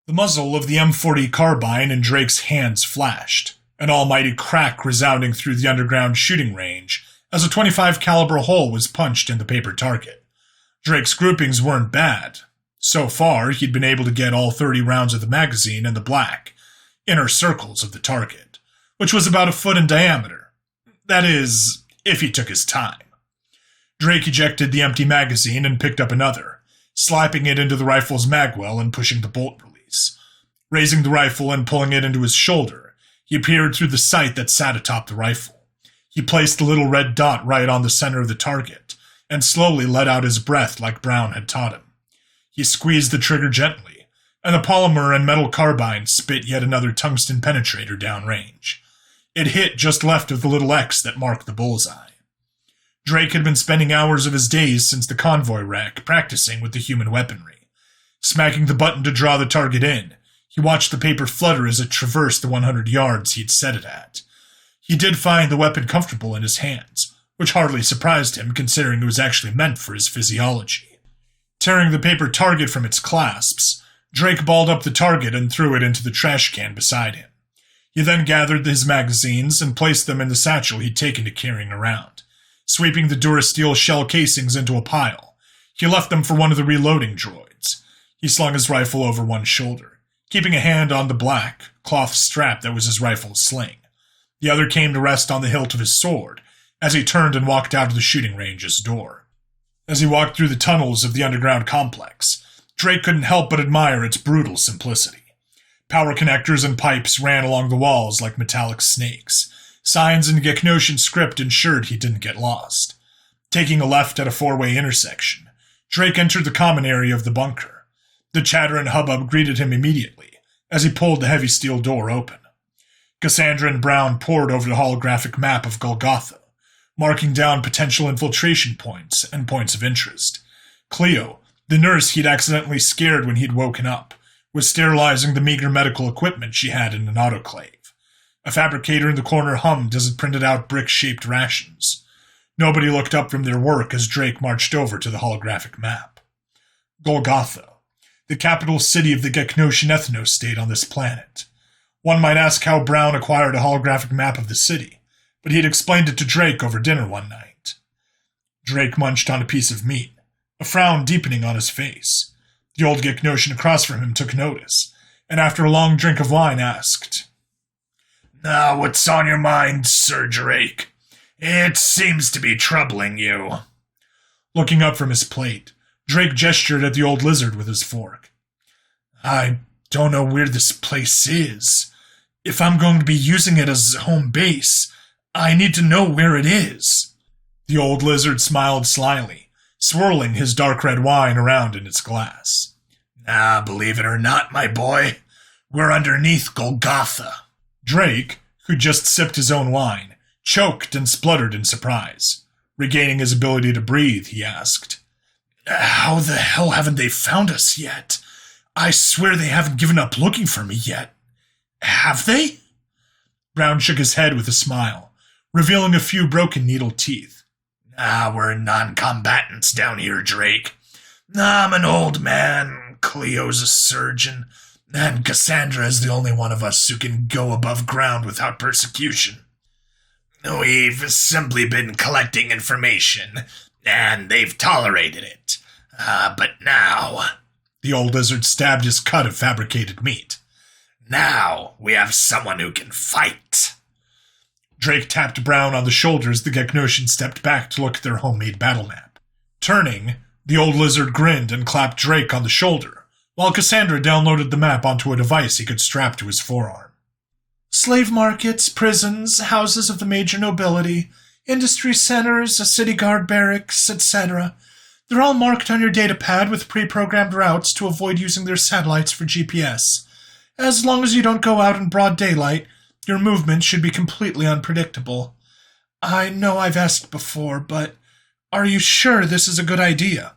The muzzle of the M40 carbine in Drake's hands flashed, an almighty crack resounding through the underground shooting range as a .25 caliber hole was punched in the paper target. Drake's groupings weren't bad. So far, he'd been able to get all 30 rounds of the magazine in the black, inner circles of the target, which was about a foot in diameter. That is, if he took his time. Drake ejected the empty magazine and picked up another, slapping it into the rifle's magwell and pushing the bolt release. Raising the rifle and pulling it into his shoulder, he peered through the sight that sat atop the rifle. He placed the little red dot right on the center of the target, and slowly let out his breath like Brown had taught him. He squeezed the trigger gently, and the polymer and metal carbine spit yet another tungsten penetrator downrange. It hit just left of the little X that marked the bullseye. Drake had been spending hours of his days since the convoy wreck practicing with the human weaponry. Smacking the button to draw the target in, he watched the paper flutter as it traversed the 100 yards he'd set it at. He did find the weapon comfortable in his hands, which hardly surprised him considering it was actually meant for his physiology. Tearing the paper target from its clasps, Drake balled up the target and threw it into the trash can beside him. He then gathered his magazines and placed them in the satchel he'd taken to carrying around. Sweeping the Durasteel shell casings into a pile, he left them for one of the reloading droids. He slung his rifle over one shoulder, keeping a hand on the black, cloth strap that was his rifle's sling. The other came to rest on the hilt of his sword, as he turned and walked out of the shooting range's door. As he walked through the tunnels of the underground complex, Drake couldn't help but admire its brutal simplicity. Power connectors and pipes ran along the walls like metallic snakes. Signs in Geknosion script ensured he didn't get lost. Taking a left at a four-way intersection, Drake entered the common area of the bunker. The chatter and hubbub greeted him immediately as he pulled the heavy steel door open. Cassandra and Brown pored over the holographic map of Golgotha, marking down potential infiltration points and points of interest. Cleo, the nurse he'd accidentally scared when he'd woken up, was sterilizing the meager medical equipment she had in an autoclave. A fabricator in the corner hummed as it printed out brick-shaped rations. Nobody looked up from their work as Drake marched over to the holographic map. Golgotha, the capital city of the Geknosian ethno-state on this planet. One might ask how Brown acquired a holographic map of the city, but he'd explained it to Drake over dinner one night. Drake munched on a piece of meat, a frown deepening on his face. The old Geknosian across from him took notice, and after a long drink of wine asked, "Now, what's on your mind, Sir Drake? It seems to be troubling you." Looking up from his plate, Drake gestured at the old lizard with his fork. "I don't know where this place is. If I'm going to be using it as a home base, I need to know where it is." The old lizard smiled slyly, swirling his dark red wine around in its glass. "Believe it or not, my boy, we're underneath Golgotha." Drake, who just sipped his own wine, choked and spluttered in surprise. Regaining his ability to breathe, he asked, "How the hell haven't they found us yet? I swear they haven't given up looking for me yet. Have they?" Brown shook his head with a smile, revealing a few broken needle teeth. We're non-combatants down here, Drake. I'm an old man, Cleo's a surgeon, and Cassandra is the only one of us who can go above ground without persecution. We've simply been collecting information, and they've tolerated it. But now..." The old lizard stabbed his cut of fabricated meat. "Now we have someone who can fight." Drake tapped Brown on the shoulder as the Geknosian stepped back to look at their homemade battle map. Turning, the old lizard grinned and clapped Drake on the shoulder, while Cassandra downloaded the map onto a device he could strap to his forearm. "Slave markets, prisons, houses of the major nobility, industry centers, a city guard barracks, etc. They're all marked on your datapad with pre-programmed routes to avoid using their satellites for GPS. As long as you don't go out in broad daylight, your movement should be completely unpredictable. I know I've asked before, but are you sure this is a good idea?"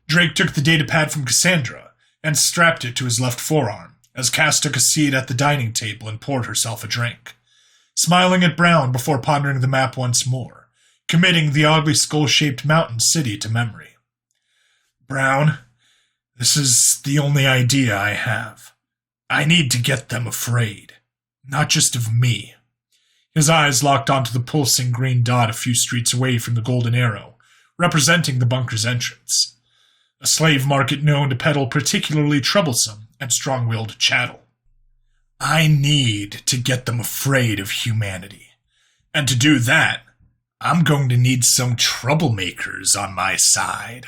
Drake took the datapad from Cassandra and strapped it to his left forearm, as Cass took a seat at the dining table and poured herself a drink. Smiling at Brown before pondering the map once more, committing the oddly skull-shaped mountain city to memory. "Brown, This is the only idea I have. I need to get them afraid. Not just of me. His eyes locked onto the pulsing green dot a few streets away from the golden arrow, representing the bunker's entrance. A slave market known to peddle particularly troublesome and strong-willed chattel. I need to get them afraid of humanity. And to do that, I'm going to need some troublemakers on my side.